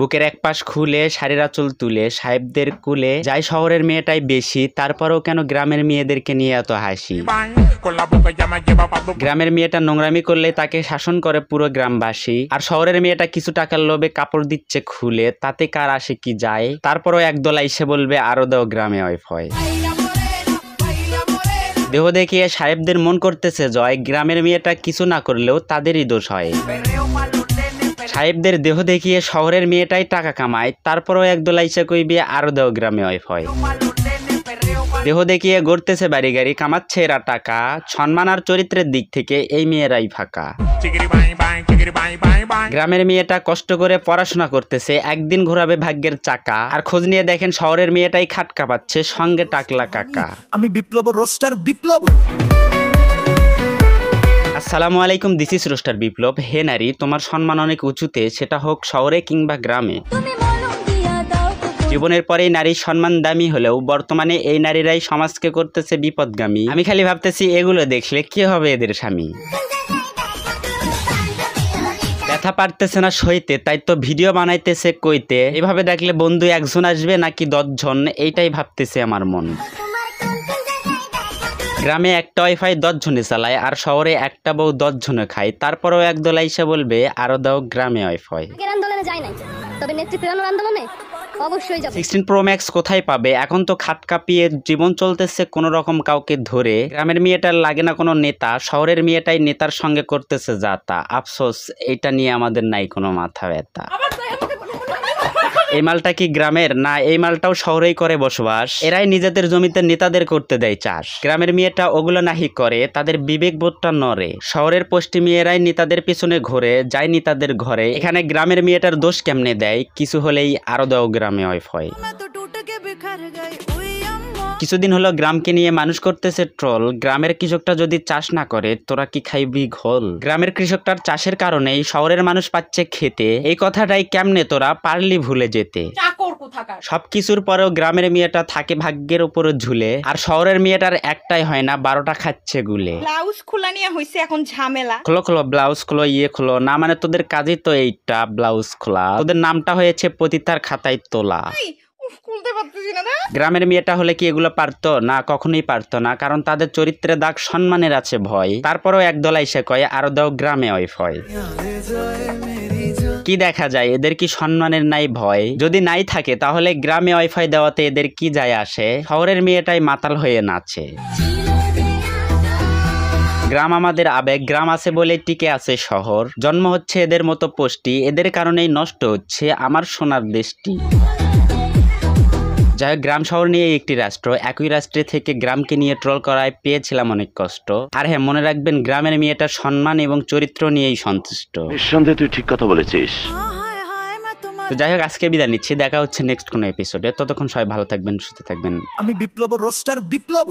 বুকের এক পাশ খুলে শাড়ির আঁচল তুলে সাহেবদের কুলে যায় শহরের মেয়েটাই বেশি, তারপরেও কেন গ্রামের মেয়েদেরকে নিয়ে এত হাসি। গ্রামের মেয়েটা নোংরামি করলে তাকে শাসন করে পুরো গ্রামবাসী, আর শহরের মেয়েটা কিছু টাকার লোভে কাপড় দিচ্ছে খুলে, তাতে কার আসে কি যায়। তারপরও একদল এসে বলবে আরো দাও গ্রামে ওয়াইফাই। দেহ দেখিয়ে সাহেবদের মন করতেছে জয়, গ্রামের মেয়েটা কিছু না করলেও তাদেরই দোষ হয়। সাহেবদের দেহ দেখিয়ে শহরের মেয়েটাই টাকা কামায়, তারপরও একদল আইসা কইবে আরো দাও গ্রামে ওয়াইফাই। দেহ দেখিয়ে গড়তেছে বাড়ি গাড়ি, কামাচ্ছে এরা টাকা, সম্মান আর চরিত্রের দিক থেকে এই মেয়েরাই ফাঁকা। গ্রামের মেয়েটা কষ্ট করে পড়াশোনা করতেছে, একদিন ঘোরাবে ভাগ্যের চাকা, আর খোঁজ নিয়ে দেখেন শহরের মেয়েটাই খাটকা পাচ্ছে, সঙ্গে টাকলা কাকা। আমি বিপ্লব রোস্টার বিপ্লব। আসসালামু আলাইকুম, দিস ইজ রোস্টার বিপ্লব। হে নারী, তোমার সম্মান অনেক উঁচুতে, সেটা হোক শহরে কিংবা গ্রামে। জীবনের পরেই নারীর সম্মান দামি হলেও বর্তমানে এই নারীরাই সমাজকে করতেছে বিপদগামী। আমি খালি ভাবতেছি এগুলো দেখলে কি হবে এদের স্বামী। ব্যথা পারতেছে না সইতে, তাই তো ভিডিও বানাইতেছে কইতে। এভাবে দেখলে বন্ধু একজন আসবে নাকি 10 জন, এইটাই ভাবতেছে আমার মন। গ্রামে একটা ওয়াইফাই 10 জনে চালায়, আর শহরে একটা বউ 10 জনে খায়, তারপরেও একদল আইসা বলবে আরো দাও গ্রামে ওয়াইফাই। 16 Pro Max কোথায় পাবে? এখন তো খাট কাঁপিয়ে জীবন চলতেছে কোন রকম কাউকে ধরে। গ্রামের মেয়েটার লাগে না কোনো নেতা, শহরের মেয়েটাই নেতার সঙ্গে করতেছে যাতা। আফসোস, এটা নিয়ে আমাদের নাই কোনো মাথা ব্যথা। এই মালটা কি গ্রামের? না, এই মালটাও শহরেই করে বসবাস। এরাই নিজেদের জমিতে নেতাদের করতে দেয় চাষ। গ্রামের মেয়েটা ওগুলো নাহি করে, তাদের বিবেক বোধটা নড়ে। শহরের পোষ্টি মেয়েরাই নেতাদের পিছনে ঘোরে, যায় নেতাদের ঘরে। এখানে গ্রামের মেয়েটার দোষ কেমনে দেয়? কিছু হলেই আরো দাও গ্রামে ওয়াইফাই। কিছুদিন হলো গ্রামকে নিয়ে মানুষ করতেছে ট্রল। গ্রামের কৃষকটা যদি চাষ না করে তোরা কি খাইবি ঘোল? গ্রামের কৃষকটার চাষের কারণেই শহরের মানুষ পাচ্ছে খেতে, এই কথাটাই কেমনে তোরা পারলি ভুলে যেতে? সবকিছুর পরেও গ্রামের মেয়েটা থাকে ভাগ্যের উপরে ঝুলে, আর শহরের মেয়েটার একটাই হয় না, 12টা খাচ্ছে গুলে। ব্লাউজ খোলা নিয়ে হইছে এখন ঝামেলা। খোলো ব্লাউজ খোলো, খোলো না, মানে তোদের কাজই তো এইটা ব্লাউজ খোলা। তোদের নামটা হয়েছে পতিতার খাতায় তোলা। গ্রামের মেয়েটা হলে কি এগুলো পারতো না? কখনোই পারতো না, কারণ তাদের চরিত্রে দাগ, সম্মানের আছে ভয়। তারপরও একদল এসে কয় আরো দাও গ্রামে ওয়াইফাই। কি দেখা যায়, এদের কি সম্মানের নাই ভয়? যদি নাই থাকে তাহলে গ্রামে ওয়াইফাই দেওয়াতে এদের কি যায় আসে? শহরের মেয়েটাই মাতাল হয়ে নাচে। গ্রাম আমাদের আবেগ, গ্রাম আছে বলে টিকে আছে শহর। জন্ম হচ্ছে এদের মতো পোষ্টি, এদের কারণেই নষ্ট হচ্ছে আমার সোনার দেশটি। যাই হোক, গ্রাম শহর নিয়ে একটি রাষ্ট্র, একই রাষ্ট্রে থেকে গ্রামকে নিয়ে ট্রল করায় পেয়েছিলাম অনেক কষ্ট। আর হ্যাঁ, মনে রাখবেন গ্রামের মেয়েটার সম্মান এবং চরিত্র নিয়েই সন্তুষ্ট। নিঃসন্দেহে তুই ঠিক কথা বলেছিস। তো যাই হোক, আজকে বিদায় নিচ্ছি, দেখা হচ্ছে নেক্সট কোনো এপিসোডে। ততক্ষণ সবাই ভালো থাকবেন, সুস্থ থাকবেন। আমি বিপ্লব রোস্টার বিপ্লব।